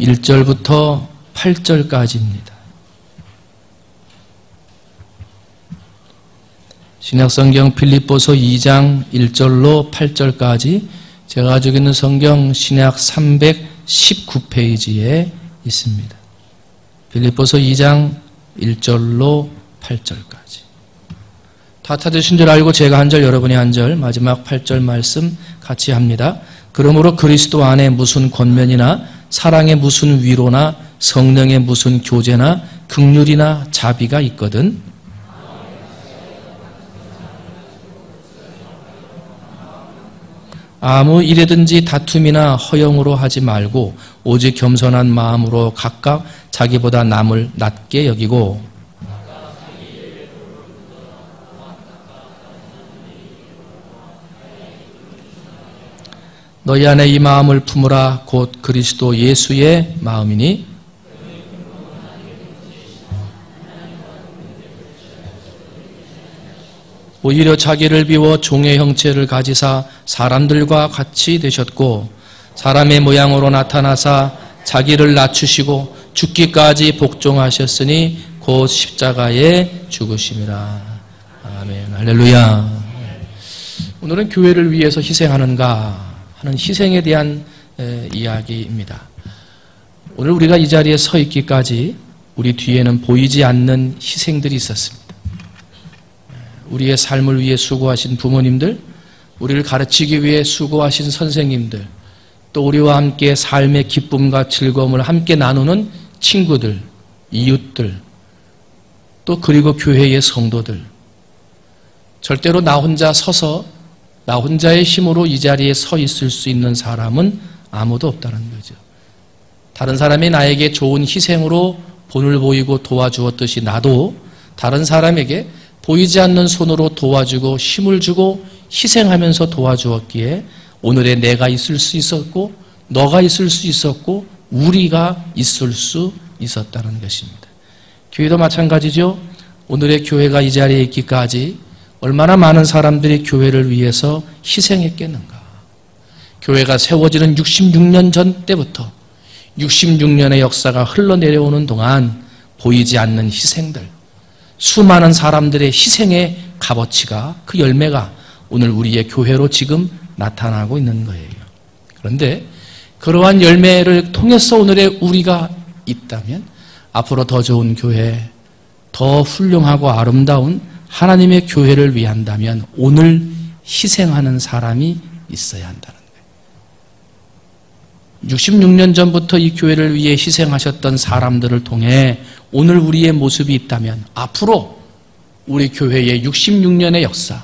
1절부터 8절까지입니다. 신약성경 빌립보서 2장 1절로 8절까지 제가 가지고 있는 성경 신약 319페이지에 있습니다. 빌립보서 2장 1절로 8절까지. 다 찾으신 줄 알고 제가 한 절 여러분이 한 절 마지막 8절 말씀 같이 합니다. 그러므로 그리스도 안에 무슨 권면이나 사랑의 무슨 위로나 성령의 무슨 교제나 긍휼이나 자비가 있거든 아무 일에든지 다툼이나 허영으로 하지 말고 오직 겸손한 마음으로 각각 자기보다 남을 낮게 여기고 너희 안에 이 마음을 품으라 곧 그리스도 예수의 마음이니 오히려 자기를 비워 종의 형체를 가지사 사람들과 같이 되셨고 사람의 모양으로 나타나사 자기를 낮추시고 죽기까지 복종하셨으니 곧 십자가에 죽으심이라. 아멘. 할렐루야. 오늘은 교회를 위해서 희생하는가 하는 희생에 대한 이야기입니다. 오늘 우리가 이 자리에 서 있기까지 우리 뒤에는 보이지 않는 희생들이 있었습니다. 우리의 삶을 위해 수고하신 부모님들, 우리를 가르치기 위해 수고하신 선생님들, 또 우리와 함께 삶의 기쁨과 즐거움을 함께 나누는 친구들, 이웃들, 또 그리고 교회의 성도들. 절대로 나 혼자 서서 나 혼자의 힘으로 이 자리에 서 있을 수 있는 사람은 아무도 없다는 거죠. 다른 사람이 나에게 좋은 희생으로 본을 보이고 도와주었듯이 나도 다른 사람에게 보이지 않는 손으로 도와주고 힘을 주고 희생하면서 도와주었기에 오늘의 내가 있을 수 있었고 너가 있을 수 있었고 우리가 있을 수 있었다는 것입니다. 교회도 마찬가지죠. 오늘의 교회가 이 자리에 있기까지 얼마나 많은 사람들이 교회를 위해서 희생했겠는가. 교회가 세워지는 66년 전 때부터 66년의 역사가 흘러내려오는 동안 보이지 않는 희생들, 수많은 사람들의 희생의 값어치가 그 열매가 오늘 우리의 교회로 지금 나타나고 있는 거예요. 그런데 그러한 열매를 통해서 오늘의 우리가 있다면 앞으로 더 좋은 교회, 더 훌륭하고 아름다운 하나님의 교회를 위한다면 오늘 희생하는 사람이 있어야 한다는 거예요. 66년 전부터 이 교회를 위해 희생하셨던 사람들을 통해 오늘 우리의 모습이 있다면 앞으로 우리 교회의 66년의 역사,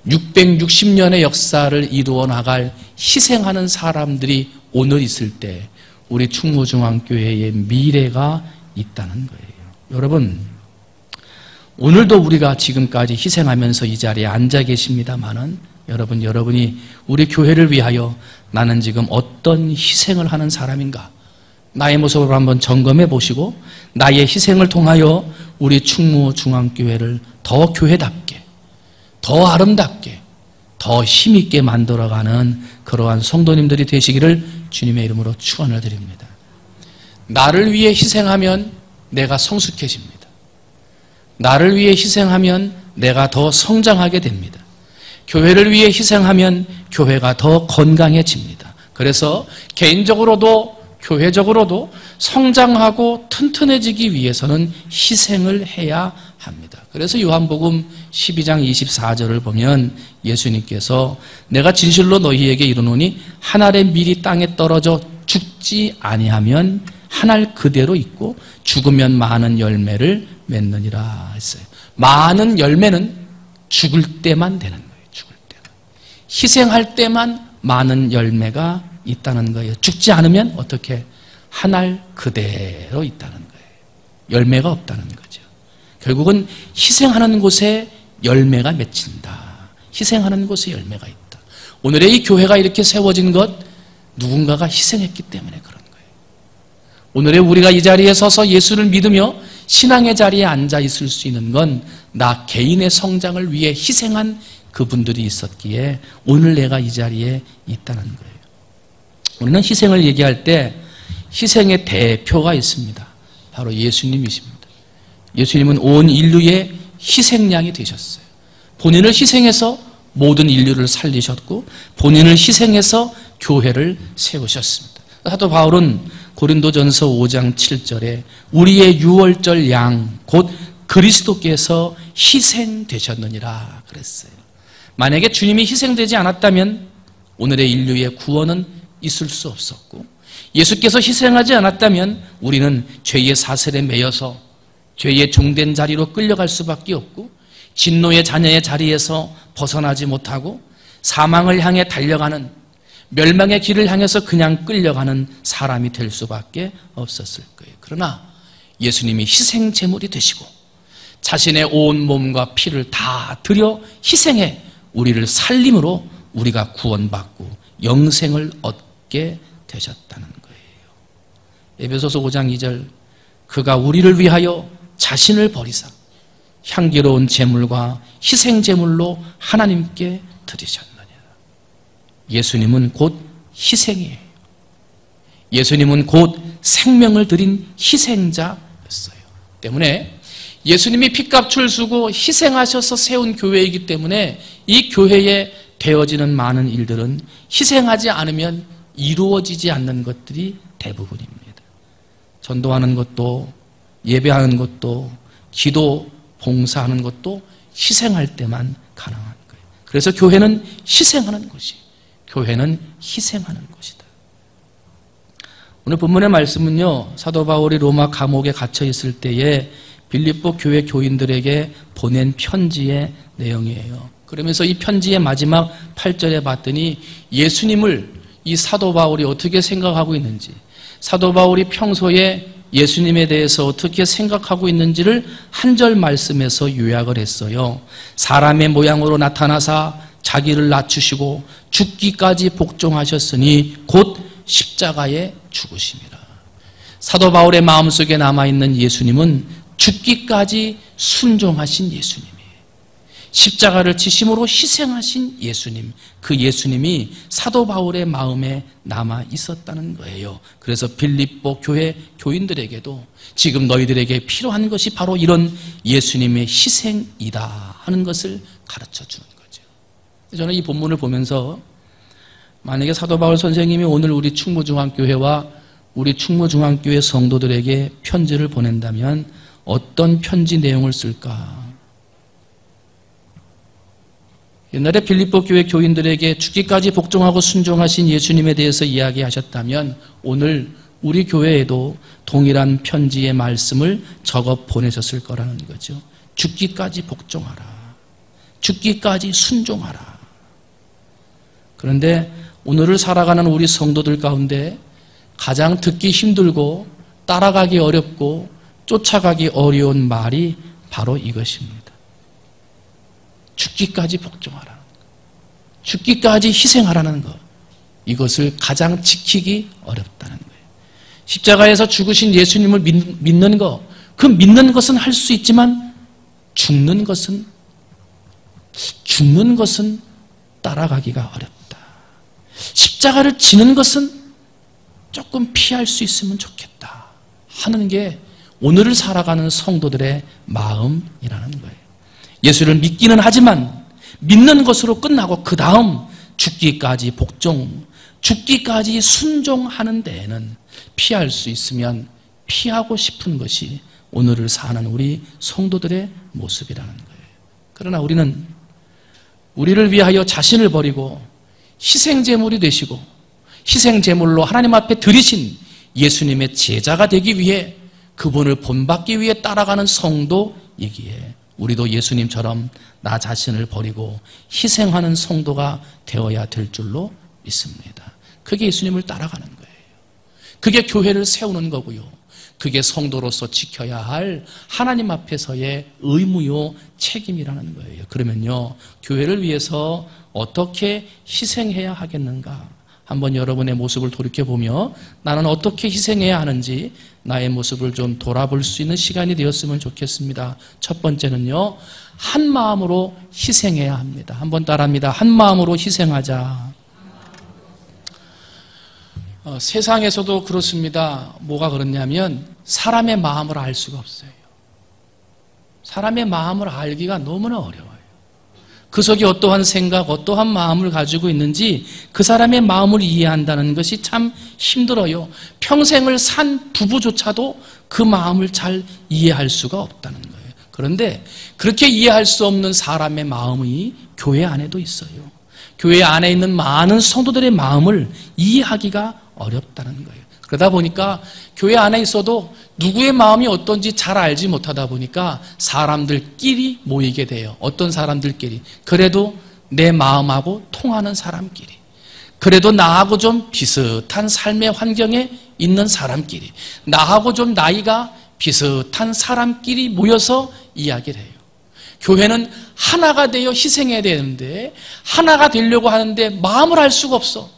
660년의 역사를 이루어 나갈 희생하는 사람들이 오늘 있을 때 우리 충무중앙교회의 미래가 있다는 거예요. 여러분, 오늘도 우리가 지금까지 희생하면서 이 자리에 앉아 계십니다마는 여러분이 우리 교회를 위하여 나는 지금 어떤 희생을 하는 사람인가? 나의 모습을 한번 점검해 보시고 나의 희생을 통하여 우리 충무중앙교회를 더 교회답게, 더 아름답게, 더 힘있게 만들어가는 그러한 성도님들이 되시기를 주님의 이름으로 축원을 드립니다. 나를 위해 희생하면 내가 성숙해집니다. 나를 위해 희생하면 내가 더 성장하게 됩니다. 교회를 위해 희생하면 교회가 더 건강해집니다. 그래서 개인적으로도 교회적으로도 성장하고 튼튼해지기 위해서는 희생을 해야 합니다. 그래서 요한복음 12장 24절을 보면 예수님께서 내가 진실로 너희에게 이르노니 한 알의 밀이 땅에 떨어져 죽지 아니하면 한 알 그대로 있고 죽으면 많은 열매를 맺느니라 했어요. 많은 열매는 죽을 때만 되는 거예요. 죽을 때만. 희생할 때만 많은 열매가 있다는 거예요. 죽지 않으면 어떻게? 한 알 그대로 있다는 거예요. 열매가 없다는 거죠. 결국은 희생하는 곳에 열매가 맺힌다. 희생하는 곳에 열매가 있다. 오늘의 이 교회가 이렇게 세워진 것 누군가가 희생했기 때문에 그런 거예요. 오늘의 우리가 이 자리에 서서 예수를 믿으며 신앙의 자리에 앉아 있을 수 있는 건 나 개인의 성장을 위해 희생한 그분들이 있었기에 오늘 내가 이 자리에 있다는 거예요. 우리는 희생을 얘기할 때 희생의 대표가 있습니다. 바로 예수님이십니다. 예수님은 온 인류의 희생양이 되셨어요. 본인을 희생해서 모든 인류를 살리셨고 본인을 희생해서 교회를 세우셨습니다. 사도 바울은 고린도전서 5장 7절에 우리의 유월절 양 곧 그리스도께서 희생되셨느니라 그랬어요. 만약에 주님이 희생되지 않았다면 오늘의 인류의 구원은 있을 수 없었고 예수께서 희생하지 않았다면 우리는 죄의 사슬에 매여서 죄의 종된 자리로 끌려갈 수밖에 없고 진노의 자녀의 자리에서 벗어나지 못하고 사망을 향해 달려가는 멸망의 길을 향해서 그냥 끌려가는 사람이 될 수밖에 없었을 거예요. 그러나 예수님이 희생 제물이 되시고 자신의 온 몸과 피를 다 들여 희생해 우리를 살림으로 우리가 구원받고 영생을 얻게 되셨다는 거예요. 에베소서 5장 2절 그가 우리를 위하여 자신을 버리사 향기로운 제물과 희생 제물로 하나님께 드리셨느니라. 예수님은 곧 희생이에요. 예수님은 곧 생명을 드린 희생자였어요. 때문에 예수님이 핏값을 주고 희생하셔서 세운 교회이기 때문에 이 교회에 되어지는 많은 일들은 희생하지 않으면 이루어지지 않는 것들이 대부분입니다. 전도하는 것도 예배하는 것도 기도 봉사하는 것도 희생할 때만 가능한 거예요. 그래서 교회는 희생하는 것이 교회는 희생하는 것이다. 오늘 본문의 말씀은요, 사도 바울이 로마 감옥에 갇혀 있을 때에 빌립보 교회 교인들에게 보낸 편지의 내용이에요. 그러면서 이 편지의 마지막 8절에 봤더니 예수님을 이 사도 바울이 어떻게 생각하고 있는지, 사도 바울이 평소에 예수님에 대해서 어떻게 생각하고 있는지를 한 절 말씀에서 요약을 했어요. 사람의 모양으로 나타나사 자기를 낮추시고 죽기까지 복종하셨으니 곧 십자가에 죽으심이라. 사도 바울의 마음속에 남아있는 예수님은 죽기까지 순종하신 예수님이에요. 십자가를 지심으로 희생하신 예수님, 그 예수님이 사도 바울의 마음에 남아 있었다는 거예요. 그래서 빌립보 교회 교인들에게도 지금 너희들에게 필요한 것이 바로 이런 예수님의 희생이다 하는 것을 가르쳐 주는 거죠. 저는 이 본문을 보면서 만약에 사도 바울 선생님이 오늘 우리 충무중앙교회와 우리 충무중앙교회 성도들에게 편지를 보낸다면 어떤 편지 내용을 쓸까? 옛날에 빌립보 교회 교인들에게 죽기까지 복종하고 순종하신 예수님에 대해서 이야기하셨다면 오늘 우리 교회에도 동일한 편지의 말씀을 적어 보내셨을 거라는 거죠. 죽기까지 복종하라. 죽기까지 순종하라. 그런데 오늘을 살아가는 우리 성도들 가운데 가장 듣기 힘들고 따라가기 어렵고 쫓아가기 어려운 말이 바로 이것입니다. 죽기까지 복종하라. 죽기까지 희생하라는 것. 이것을 가장 지키기 어렵다는 거예요. 십자가에서 죽으신 예수님을 믿는 것, 그 믿는 것은 할 수 있지만 죽는 것은 따라가기가 어렵다. 십자가를 지는 것은 조금 피할 수 있으면 좋겠다 하는 게 오늘을 살아가는 성도들의 마음이라는 거예요. 예수를 믿기는 하지만 믿는 것으로 끝나고 그 다음 죽기까지 복종, 죽기까지 순종하는 데에는 피할 수 있으면 피하고 싶은 것이 오늘을 사는 우리 성도들의 모습이라는 거예요. 그러나 우리는 우리를 위하여 자신을 버리고 희생제물이 되시고 희생제물로 하나님 앞에 드리신 예수님의 제자가 되기 위해 그분을 본받기 위해 따라가는 성도이기에 우리도 예수님처럼 나 자신을 버리고 희생하는 성도가 되어야 될 줄로 믿습니다. 그게 예수님을 따라가는 거예요. 그게 교회를 세우는 거고요. 그게 성도로서 지켜야 할 하나님 앞에서의 의무요 책임이라는 거예요. 그러면요, 교회를 위해서 어떻게 희생해야 하겠는가? 한번 여러분의 모습을 돌이켜보며 나는 어떻게 희생해야 하는지 나의 모습을 좀 돌아볼 수 있는 시간이 되었으면 좋겠습니다. 첫 번째는요, 한 마음으로 희생해야 합니다. 한번 따라합니다. 한 마음으로 희생하자. 세상에서도 그렇습니다. 뭐가 그렇냐면 사람의 마음을 알 수가 없어요. 사람의 마음을 알기가 너무나 어려워요. 그 속에 어떠한 생각, 어떠한 마음을 가지고 있는지 그 사람의 마음을 이해한다는 것이 참 힘들어요. 평생을 산 부부조차도 그 마음을 잘 이해할 수가 없다는 거예요. 그런데 그렇게 이해할 수 없는 사람의 마음이 교회 안에도 있어요. 교회 안에 있는 많은 성도들의 마음을 이해하기가 어렵다는 거예요. 그러다 보니까 교회 안에 있어도 누구의 마음이 어떤지 잘 알지 못하다 보니까 사람들끼리 모이게 돼요. 어떤 사람들끼리. 그래도 내 마음하고 통하는 사람끼리. 그래도 나하고 좀 비슷한 삶의 환경에 있는 사람끼리. 나하고 좀 나이가 비슷한 사람끼리 모여서 이야기를 해요. 교회는 하나가 되어 희생해야 되는데 하나가 되려고 하는데 마음을 알 수가 없어.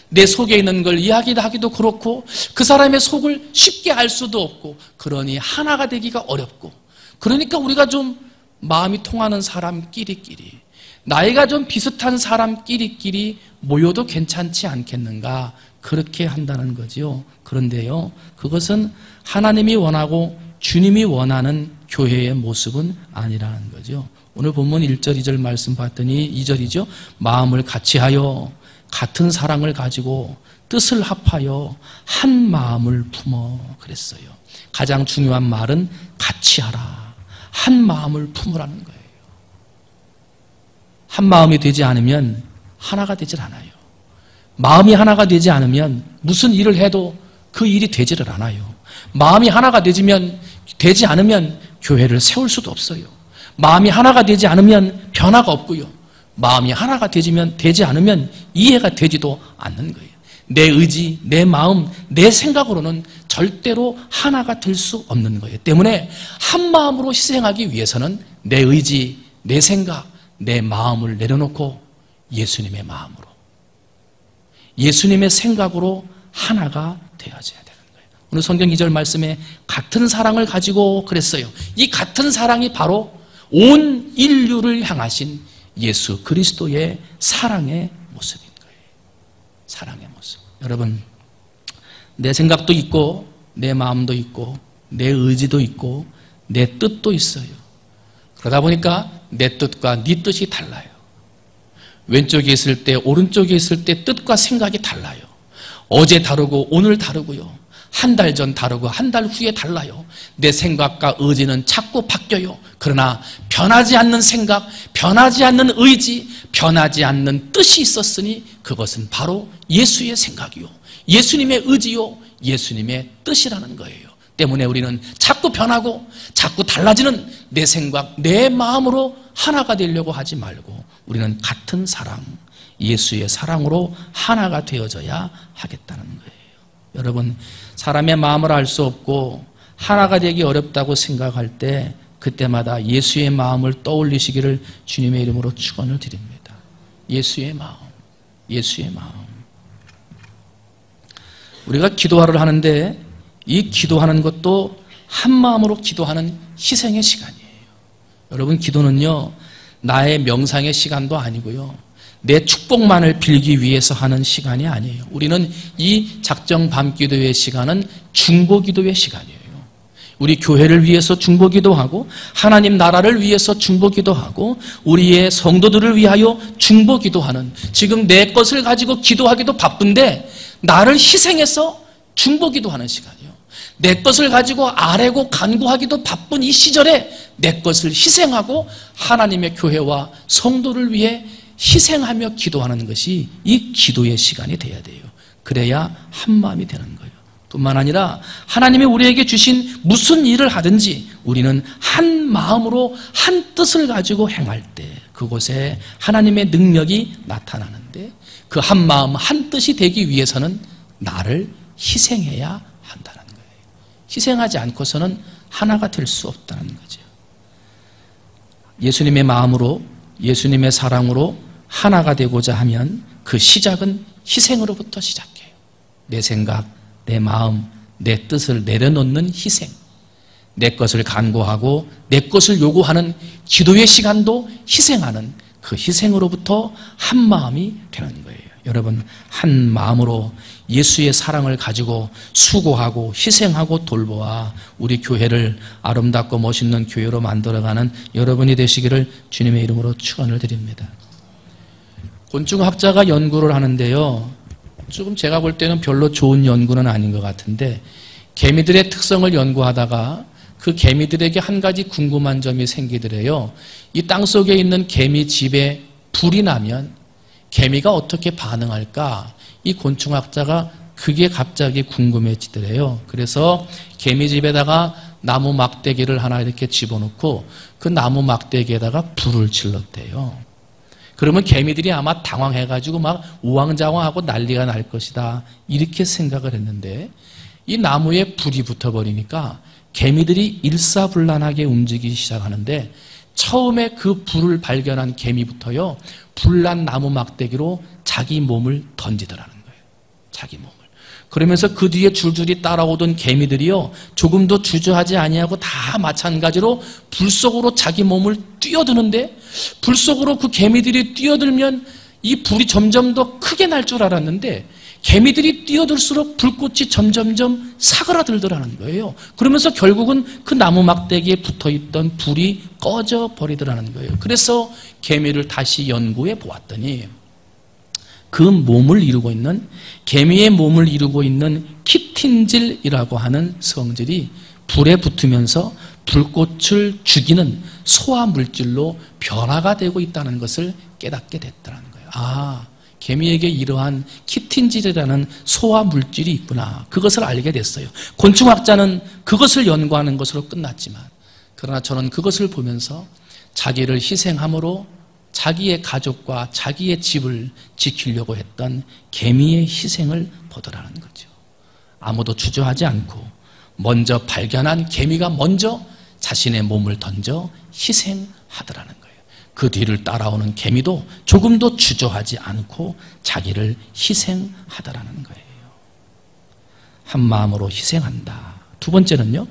내 속에 있는 걸 이야기하기도 그렇고 그 사람의 속을 쉽게 알 수도 없고 그러니 하나가 되기가 어렵고 그러니까 우리가 좀 마음이 통하는 사람끼리끼리 나이가 좀 비슷한 사람끼리끼리 모여도 괜찮지 않겠는가 그렇게 한다는 거지요. 그런데요 그것은 하나님이 원하고 주님이 원하는 교회의 모습은 아니라는 거죠. 오늘 본문 1절 2절 말씀 봤더니 2절이죠. 마음을 같이하여 같은 사랑을 가지고 뜻을 합하여 한 마음을 품어 그랬어요. 가장 중요한 말은 같이 하라. 한 마음을 품으라는 거예요. 한 마음이 되지 않으면 하나가 되질 않아요. 마음이 하나가 되지 않으면 무슨 일을 해도 그 일이 되지를 않아요. 마음이 하나가 되지 않으면 교회를 세울 수도 없어요. 마음이 하나가 되지 않으면 변화가 없고요. 마음이 하나가 되지 않으면 이해가 되지도 않는 거예요. 내 의지, 내 마음, 내 생각으로는 절대로 하나가 될 수 없는 거예요. 때문에 한 마음으로 희생하기 위해서는 내 의지, 내 생각, 내 마음을 내려놓고 예수님의 마음으로, 예수님의 생각으로 하나가 되어져야 되는 거예요. 오늘 성경 2절 말씀에 같은 사랑을 가지고 그랬어요. 이 같은 사랑이 바로 온 인류를 향하신 예수 그리스도의 사랑의 모습인 거예요. 사랑의 모습. 여러분, 내 생각도 있고 내 마음도 있고 내 의지도 있고 내 뜻도 있어요. 그러다 보니까 내 뜻과 네 뜻이 달라요. 왼쪽에 있을 때 오른쪽에 있을 때 뜻과 생각이 달라요. 어제 다르고 오늘 다르고요. 한 달 전 다르고 한 달 후에 달라요. 내 생각과 의지는 자꾸 바뀌어요. 그러나 변하지 않는 생각, 변하지 않는 의지, 변하지 않는 뜻이 있었으니 그것은 바로 예수의 생각이요, 예수님의 의지요, 예수님의 뜻이라는 거예요. 때문에 우리는 자꾸 변하고 자꾸 달라지는 내 생각, 내 마음으로 하나가 되려고 하지 말고 우리는 같은 사랑, 예수의 사랑으로 하나가 되어져야 하겠다는 거예요. 여러분, 사람의 마음을 알 수 없고 하나가 되기 어렵다고 생각할 때 그때마다 예수의 마음을 떠올리시기를 주님의 이름으로 축원을 드립니다. 예수의 마음, 예수의 마음. 우리가 기도하러 하는데 이 기도하는 것도 한 마음으로 기도하는 희생의 시간이에요. 여러분, 기도는요 나의 명상의 시간도 아니고요 내 축복만을 빌기 위해서 하는 시간이 아니에요. 우리는 이 작정 밤기도의 시간은 중보기도의 시간이에요. 우리 교회를 위해서 중보기도하고 하나님 나라를 위해서 중보기도하고 우리의 성도들을 위하여 중보기도하는, 지금 내 것을 가지고 기도하기도 바쁜데 나를 희생해서 중보기도하는 시간이에요. 내 것을 가지고 아뢰고 간구하기도 바쁜 이 시절에 내 것을 희생하고 하나님의 교회와 성도를 위해 희생하며 기도하는 것이 이 기도의 시간이 돼야 돼요. 그래야 한 마음이 되는 거예요. 뿐만 아니라 하나님이 우리에게 주신 무슨 일을 하든지 우리는 한 마음으로 한 뜻을 가지고 행할 때 그곳에 하나님의 능력이 나타나는데 그 한 마음 한 뜻이 되기 위해서는 나를 희생해야 한다는 거예요. 희생하지 않고서는 하나가 될 수 없다는 거죠. 예수님의 마음으로, 예수님의 사랑으로 하나가 되고자 하면 그 시작은 희생으로부터 시작해요. 내 생각, 내 마음, 내 뜻을 내려놓는 희생, 내 것을 간구하고 내 것을 요구하는 기도의 시간도 희생하는 그 희생으로부터 한 마음이 되는 거예요. 여러분 한 마음으로 예수의 사랑을 가지고 수고하고 희생하고 돌보아 우리 교회를 아름답고 멋있는 교회로 만들어가는 여러분이 되시기를 주님의 이름으로 축원을 드립니다. 곤충학자가 연구를 하는데요, 조금 제가 볼 때는 별로 좋은 연구는 아닌 것 같은데, 개미들의 특성을 연구하다가 그 개미들에게 한 가지 궁금한 점이 생기더래요. 이 땅속에 있는 개미 집에 불이 나면 개미가 어떻게 반응할까? 이 곤충학자가 그게 갑자기 궁금해지더래요. 그래서 개미 집에다가 나무 막대기를 하나 이렇게 집어넣고 그 나무 막대기에다가 불을 질렀대요. 그러면 개미들이 아마 당황해가지고 막 우왕좌왕하고 난리가 날 것이다, 이렇게 생각을 했는데, 이 나무에 불이 붙어버리니까 개미들이 일사불란하게 움직이기 시작하는데, 처음에 그 불을 발견한 개미부터요, 불난 나무 막대기로 자기 몸을 던지더라는 거예요. 자기 몸을. 그러면서 그 뒤에 줄줄이 따라오던 개미들이요, 조금도 주저하지 아니하고 다 마찬가지로 불 속으로 자기 몸을 뛰어드는데, 불 속으로 그 개미들이 뛰어들면 이 불이 점점 더 크게 날 줄 알았는데, 개미들이 뛰어들수록 불꽃이 점점점 사그라들더라는 거예요. 그러면서 결국은 그 나무 막대기에 붙어있던 불이 꺼져 버리더라는 거예요. 그래서 개미를 다시 연구해 보았더니 그 몸을 이루고 있는, 개미의 몸을 이루고 있는 키틴질이라고 하는 성질이 불에 붙으면서 불꽃을 죽이는 소화 물질로 변화가 되고 있다는 것을 깨닫게 됐다는 거예요. 아, 개미에게 이러한 키틴질이라는 소화 물질이 있구나, 그것을 알게 됐어요. 곤충학자는 그것을 연구하는 것으로 끝났지만, 그러나 저는 그것을 보면서 자기를 희생함으로 자기의 가족과 자기의 집을 지키려고 했던 개미의 희생을 보더라는 거죠. 아무도 주저하지 않고 먼저 발견한 개미가 먼저 자신의 몸을 던져 희생하더라는 거예요. 그 뒤를 따라오는 개미도 조금도 주저하지 않고 자기를 희생하더라는 거예요. 한 마음으로 희생한다. 두 번째는요,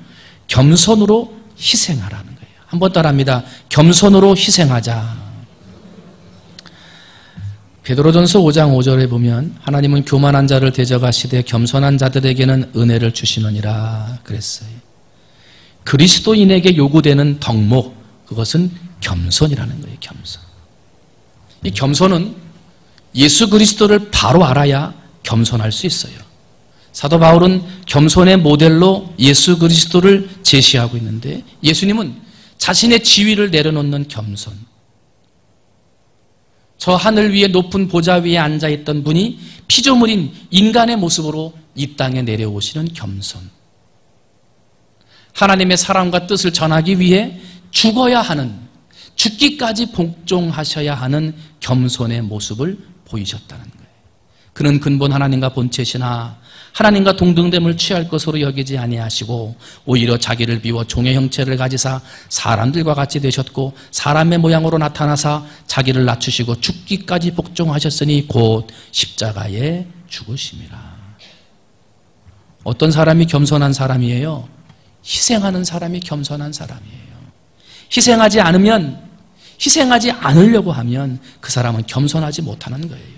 겸손으로 희생하라는 거예요. 한번 따라합니다. 겸손으로 희생하자. 베드로전서 5장 5절에 보면 하나님은 교만한 자를 대적하시되 겸손한 자들에게는 은혜를 주시느니라 그랬어요. 그리스도인에게 요구되는 덕목, 그것은 겸손이라는 거예요. 겸손. 이 겸손은 예수 그리스도를 바로 알아야 겸손할 수 있어요. 사도 바울은 겸손의 모델로 예수 그리스도를 제시하고 있는데, 예수님은 자신의 지위를 내려놓는 겸손, 저 하늘 위에 높은 보좌 위에 앉아있던 분이 피조물인 인간의 모습으로 이 땅에 내려오시는 겸손, 하나님의 사랑과 뜻을 전하기 위해 죽어야 하는, 죽기까지 복종하셔야 하는 겸손의 모습을 보이셨다는 거예요. 그는 근본 하나님과 본체시나 하나님과 동등됨을 취할 것으로 여기지 아니하시고 오히려 자기를 비워 종의 형체를 가지사 사람들과 같이 되셨고 사람의 모양으로 나타나사 자기를 낮추시고 죽기까지 복종하셨으니 곧 십자가에 죽으심이라. 어떤 사람이 겸손한 사람이에요? 희생하는 사람이 겸손한 사람이에요. 희생하지 않으려고 하면 그 사람은 겸손하지 못하는 거예요.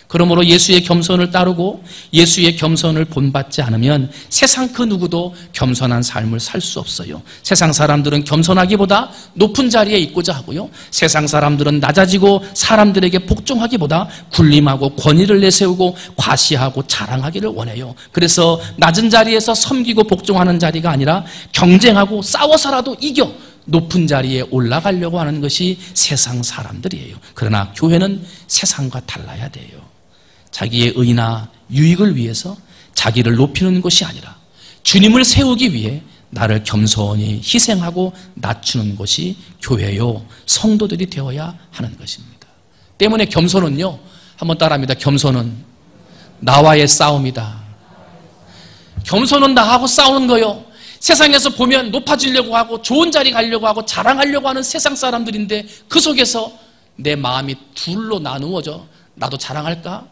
그러므로 예수의 겸손을 따르고 예수의 겸손을 본받지 않으면 세상 그 누구도 겸손한 삶을 살 수 없어요. 세상 사람들은 겸손하기보다 높은 자리에 있고자 하고요, 세상 사람들은 낮아지고 사람들에게 복종하기보다 군림하고 권위를 내세우고 과시하고 자랑하기를 원해요. 그래서 낮은 자리에서 섬기고 복종하는 자리가 아니라 경쟁하고 싸워서라도 이겨 높은 자리에 올라가려고 하는 것이 세상 사람들이에요. 그러나 교회는 세상과 달라야 돼요. 자기의 의나 유익을 위해서 자기를 높이는 것이 아니라 주님을 세우기 위해 나를 겸손히 희생하고 낮추는 것이 교회요, 성도들이 되어야 하는 것입니다. 때문에 겸손은요, 한번 따라합니다. 겸손은 나와의 싸움이다. 겸손은 나하고 싸우는 거요. 세상에서 보면 높아지려고 하고 좋은 자리 가려고 하고 자랑하려고 하는 세상 사람들인데, 그 속에서 내 마음이 둘로 나누어져. 나도 자랑할까?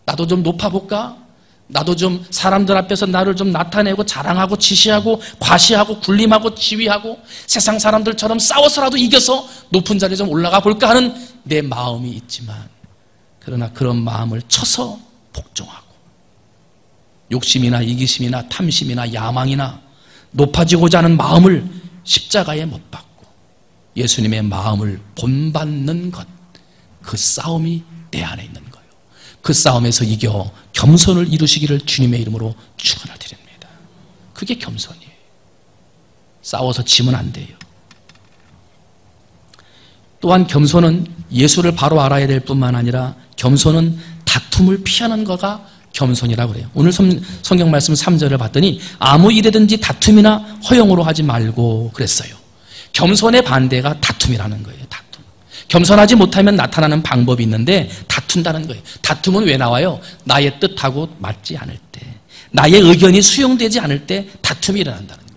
나도 좀 높아볼까? 나도 좀 사람들 앞에서 나를 좀 나타내고 자랑하고 지시하고 과시하고 군림하고 지휘하고 세상 사람들처럼 싸워서라도 이겨서 높은 자리에 좀 올라가 볼까 하는 내 마음이 있지만, 그러나 그런 마음을 쳐서 복종하고 욕심이나 이기심이나 탐심이나 야망이나 높아지고자 하는 마음을 십자가에 못 박고 예수님의 마음을 본받는 것, 그 싸움이 내 안에 있는 거예요. 그 싸움에서 이겨 겸손을 이루시기를 주님의 이름으로 축원을 드립니다. 그게 겸손이에요. 싸워서 지면 안 돼요. 또한 겸손은 예수를 바로 알아야 될 뿐만 아니라 겸손은 다툼을 피하는 거가 겸손이라고 그래요. 오늘 성경 말씀 3절을 봤더니 아무 일에든지 다툼이나 허용으로 하지 말고 그랬어요. 겸손의 반대가 다툼이라는 거예요. 다툼. 겸손하지 못하면 나타나는 방법이 있는데 다툰다는 거예요. 다툼은 왜 나와요? 나의 뜻하고 맞지 않을 때, 나의 의견이 수용되지 않을 때 다툼이 일어난다는 거예요.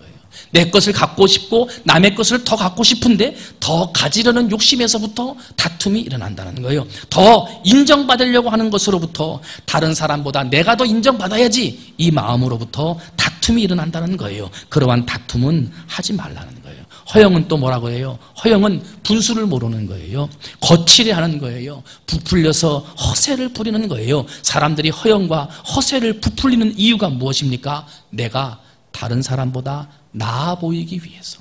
내 것을 갖고 싶고 남의 것을 더 갖고 싶은데 더 가지려는 욕심에서부터 다툼이 일어난다는 거예요. 더 인정받으려고 하는 것으로부터 다른 사람보다 내가 더 인정받아야지 이 마음으로부터 다툼이 일어난다는 거예요. 그러한 다툼은 하지 말라는 거예요. 허영은 또 뭐라고 해요? 허영은 분수를 모르는 거예요. 거칠게 하는 거예요. 부풀려서 허세를 부리는 거예요. 사람들이 허영과 허세를 부풀리는 이유가 무엇입니까? 내가 다른 사람보다 나아 보이기 위해서,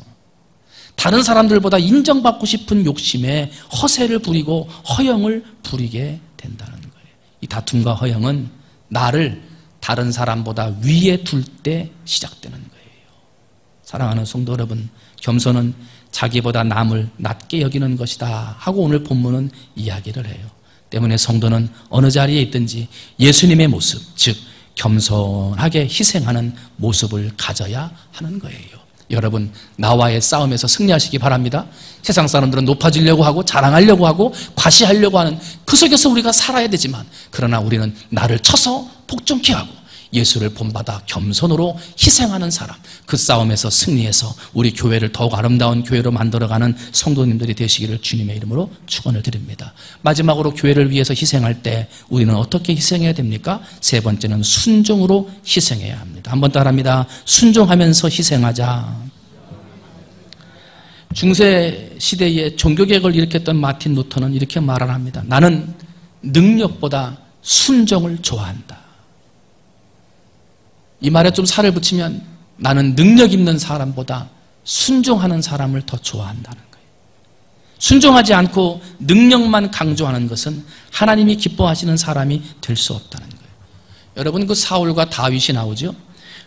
다른 사람들보다 인정받고 싶은 욕심에 허세를 부리고 허영을 부리게 된다는 거예요. 이 다툼과 허영은 나를 다른 사람보다 위에 둘 때 시작되는 거예요. 사랑하는 성도 여러분, 겸손은 자기보다 남을 낮게 여기는 것이다 하고 오늘 본문은 이야기를 해요. 때문에 성도는 어느 자리에 있든지 예수님의 모습, 즉 겸손하게 희생하는 모습을 가져야 하는 거예요. 여러분, 나와의 싸움에서 승리하시기 바랍니다. 세상 사람들은 높아지려고 하고 자랑하려고 하고 과시하려고 하는 그 속에서 우리가 살아야 되지만, 그러나 우리는 나를 쳐서 복종케 하고 예수를 본받아 겸손으로 희생하는 사람, 그 싸움에서 승리해서 우리 교회를 더욱 아름다운 교회로 만들어가는 성도님들이 되시기를 주님의 이름으로 축원을 드립니다. 마지막으로 교회를 위해서 희생할 때 우리는 어떻게 희생해야 됩니까? 세 번째는 순종으로 희생해야 합니다. 한번 따라합니다. 순종하면서 희생하자. 중세 시대에 종교개혁을 일으켰던 마틴 루터는 이렇게 말을 합니다. 나는 능력보다 순종을 좋아한다. 이 말에 좀 살을 붙이면 나는 능력 있는 사람보다 순종하는 사람을 더 좋아한다는 거예요. 순종하지 않고 능력만 강조하는 것은 하나님이 기뻐하시는 사람이 될 수 없다는 거예요. 여러분, 그 사울과 다윗이 나오죠?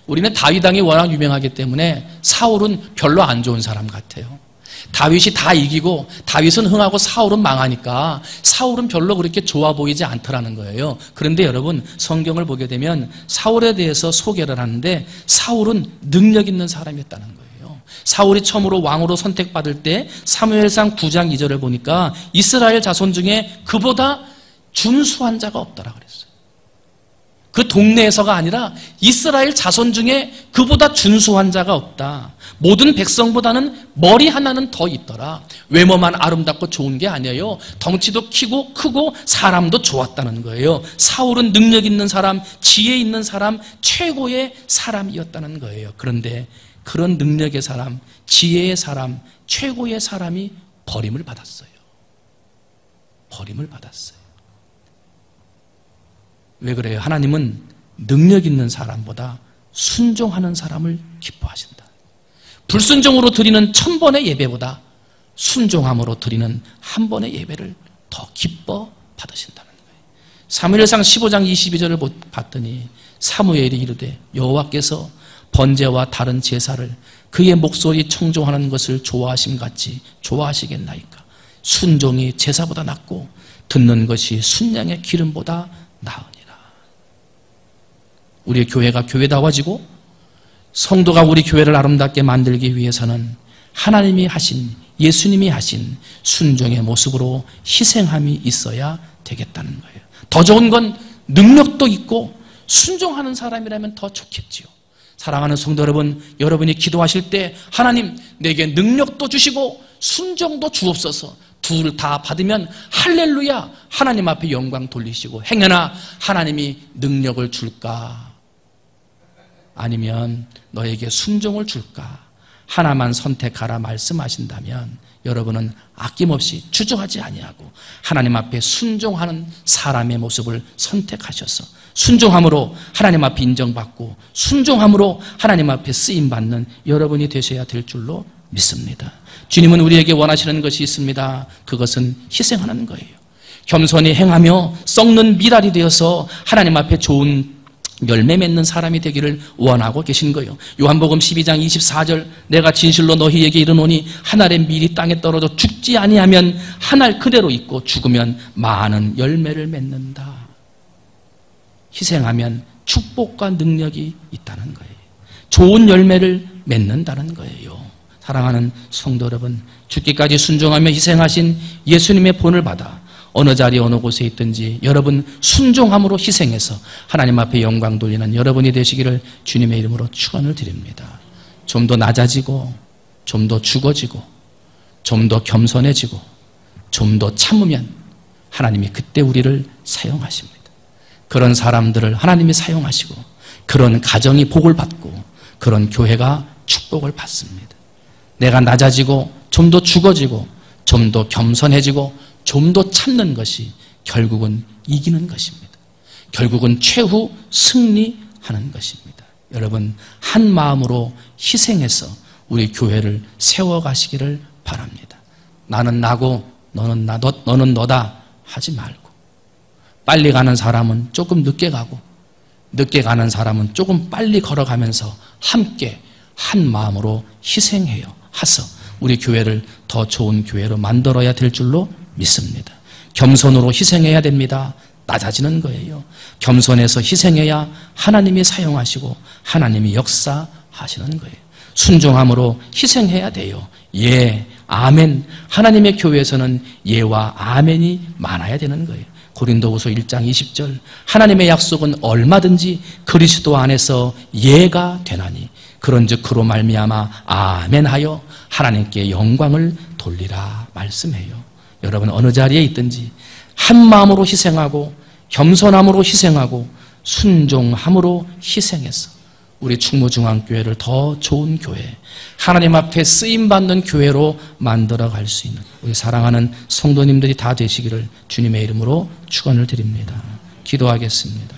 우리는 다윗 왕이 워낙 유명하기 때문에 사울은 별로 안 좋은 사람 같아요. 다윗이 다 이기고 다윗은 흥하고 사울은 망하니까 사울은 별로 그렇게 좋아 보이지 않더라는 거예요. 그런데 여러분, 성경을 보게 되면 사울에 대해서 소개를 하는데 사울은 능력 있는 사람이었다는 거예요. 사울이 처음으로 왕으로 선택받을 때 사무엘상 9장 2절을 보니까 이스라엘 자손 중에 그보다 준수한 자가 없더라 그랬어요. 그 동네에서가 아니라 이스라엘 자손 중에 그보다 준수한 자가 없다. 모든 백성보다는 머리 하나는 더 있더라. 외모만 아름답고 좋은 게 아니에요. 덩치도 크고 사람도 좋았다는 거예요. 사울은 능력 있는 사람, 지혜 있는 사람, 최고의 사람이었다는 거예요. 그런데 그런 능력의 사람, 지혜의 사람, 최고의 사람이 버림을 받았어요. 버림을 받았어요. 왜 그래요? 하나님은 능력 있는 사람보다 순종하는 사람을 기뻐하신다. 불순종으로 드리는 1000번의 예배보다 순종함으로 드리는 1번의 예배를 더 기뻐 받으신다는 거예요. 사무엘상 15장 22절을 봤더니 사무엘이 이르되 여호와께서 번제와 다른 제사를 그의 목소리 청종하는 것을 좋아하심같이 좋아하시겠나이까. 순종이 제사보다 낫고 듣는 것이 순양의 기름보다 나으니라. 우리의 교회가 교회다워지고 성도가 우리 교회를 아름답게 만들기 위해서는 하나님이 하신, 예수님이 하신 순종의 모습으로 희생함이 있어야 되겠다는 거예요. 더 좋은 건 능력도 있고 순종하는 사람이라면 더 좋겠지요. 사랑하는 성도 여러분, 여러분이 기도하실 때 하나님 내게 능력도 주시고 순종도 주옵소서, 둘 다 받으면 할렐루야, 하나님 앞에 영광 돌리시고, 행여나 하나님이 능력을 줄까 아니면 너에게 순종을 줄까 하나만 선택하라 말씀하신다면 여러분은 아낌없이 주저하지 아니하고 하나님 앞에 순종하는 사람의 모습을 선택하셔서 순종함으로 하나님 앞에 인정받고 순종함으로 하나님 앞에 쓰임받는 여러분이 되셔야 될 줄로 믿습니다. 주님은 우리에게 원하시는 것이 있습니다. 그것은 희생하는 거예요. 겸손히 행하며 썩는 미랄이 되어서 하나님 앞에 좋은 열매 맺는 사람이 되기를 원하고 계신 거예요. 요한복음 12장 24절 내가 진실로 너희에게 이르노니 한 알의 밀이 땅에 떨어져 죽지 아니하면 한 알 그대로 있고 죽으면 많은 열매를 맺는다. 희생하면 축복과 능력이 있다는 거예요. 좋은 열매를 맺는다는 거예요. 사랑하는 성도 여러분, 죽기까지 순종하며 희생하신 예수님의 본을 받아 어느 자리 어느 곳에 있든지 여러분 순종함으로 희생해서 하나님 앞에 영광 돌리는 여러분이 되시기를 주님의 이름으로 축원을 드립니다. 좀 더 낮아지고 좀 더 죽어지고 좀 더 겸손해지고 좀 더 참으면 하나님이 그때 우리를 사용하십니다. 그런 사람들을 하나님이 사용하시고 그런 가정이 복을 받고 그런 교회가 축복을 받습니다. 내가 낮아지고 좀 더 죽어지고 좀 더 겸손해지고 좀 더 참는 것이 결국은 이기는 것입니다. 결국은 최후 승리하는 것입니다. 여러분 한 마음으로 희생해서 우리 교회를 세워가시기를 바랍니다. 나는 나고 너는 너는 너다 하지 말고 빨리 가는 사람은 조금 늦게 가고 늦게 가는 사람은 조금 빨리 걸어가면서 함께 한 마음으로 희생해요 하서 우리 교회를 더 좋은 교회로 만들어야 될 줄로 믿습니다. 겸손으로 희생해야 됩니다. 낮아지는 거예요. 겸손해서 희생해야 하나님이 사용하시고 하나님이 역사하시는 거예요. 순종함으로 희생해야 돼요. 예, 아멘. 하나님의 교회에서는 예와 아멘이 많아야 되는 거예요. 고린도후서 1장 20절 하나님의 약속은 얼마든지 그리스도 안에서 예가 되나니 그런즉 그로 말미암아 아멘하여 하나님께 영광을 돌리라 말씀해요. 여러분 어느 자리에 있든지 한 마음으로 희생하고 겸손함으로 희생하고 순종함으로 희생해서 우리 충무중앙교회를 더 좋은 교회, 하나님 앞에 쓰임받는 교회로 만들어갈 수 있는 우리 사랑하는 성도님들이 다 되시기를 주님의 이름으로 축원을 드립니다. 기도하겠습니다.